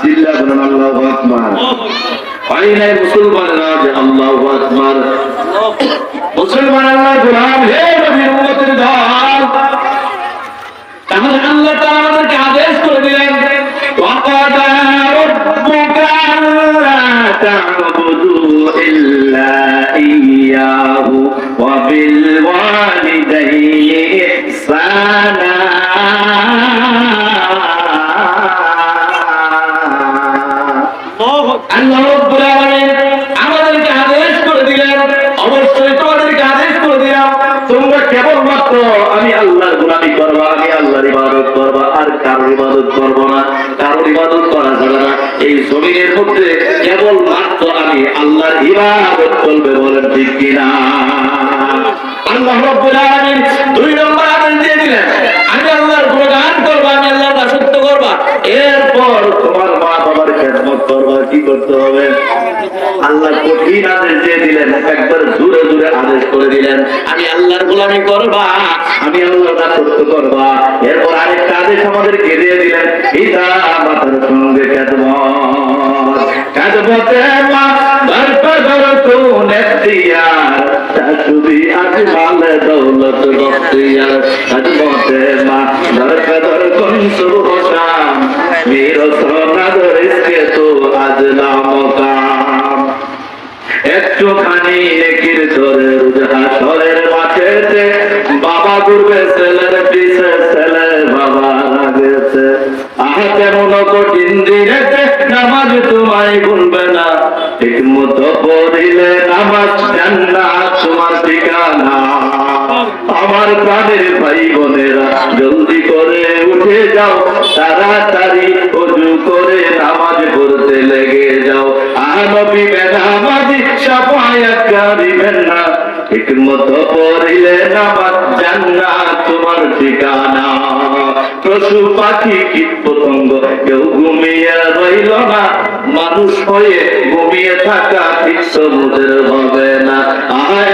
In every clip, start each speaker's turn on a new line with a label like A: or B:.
A: চিল্লা বলেন আল্লাহু আকবার। পারি নাই মুসলমানেরা যে আল্লাহু আকবার। মুসলমান আল্লাহ গোলাম, হে নবীর উম্মতের দল, তাহলে আল্লাহ তাআলা আমাদেরকে আদেশ করে দিলেন ওয়াকাদা রাব্বুকা আল্লা তা'বুদু ইল্লা ইয়্যাহু ওয়া বিল ওয়ালিদাইনি ইহসানা। আল্লাহ রাব্বুল আলামিন আমাদেরকে আদেশ করে দিলেন, অবশ্যই তোমাদেরকে আদেশ করে দিলাম তোমরা কেবলমাত্র আমি আল্লাহর গোলামি করবা, আমি আল্লাহর ইবাদত করবা, আর কারোর ইবাদত করবো না। কারোর ইবাদত করা যাবে না। এই জমিনের মধ্যে কেবলমাত্র আমি আল্লাহর ইবাদত করবে, বলেন ঠিক কিনা? আল্লাহ রাব্বুল আলামিন 2 নম্বর আদেশ দিয়ে দিলেন, আমি আল্লাহর গুণগান করবা, আমি আল্লাহর দাসত্ব করবা। এরপর তোমার মা বাবার খেদমত করবা। কি করতে হবে? আল্লাহ কঠিন আদেশ দিয়ে দিলেন, একবার জোরে জোরে আদেশ করে দিলেন, আমি আল্লাহর গোলামি করবা, আমি আল্লাহর দাসত্ব করবা। এরপর আরেকটা আদেশ আমাদেরকে দিয়ে দিলেন, পিতা মাতার সঙ্গে খেদমত। খেদমতে মা বরকত কোন ইখতিয়ার, তাসবি আজমাল দৌলত বখতিয়ার। খেদমতে মা বরকত কোন সুবহান, মেরা সোনা রিজকে তো আজলা মকাম। একটুখানি নেকির ধরে হাসরের মাঠেতে বাবা ঘুরবে ছেলের পিছে, ছেলে বাবা লাগেছে। আহা কেমন কঠিন দিনেতে নামাজ তোমায় ভুলবে না, ঠিক মতো পড়িলে নামাজ জান্নাত তোমার ঠিকানা। আমার প্রাণের ভাই বোনেরা জলদি করে উঠে যাও, তাড়াতাড়ি ওযু করে নামাজ পড়তে লেগে যাও। নবী বেনামাজি শাফায়াত করিবেন না, ঠিক মতো পড়িলে নামাজ জান্নাত তোমার ঠিকানা। পশু পাখি কীট পতঙ্গ কেউ ঘুমিয়ে রইল না, মানুষ হয়ে ঘুমিয়ে থাকা ঠিক সমুদ্র হবে না।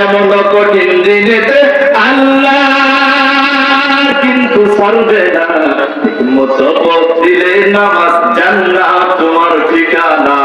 A: এমন কঠিন দিনেতে আল্লাহ কিন্তু ছাড়বে না, ঠিক মতো পড়িলে নামাজ জান্নাত তোমার ঠিকানা।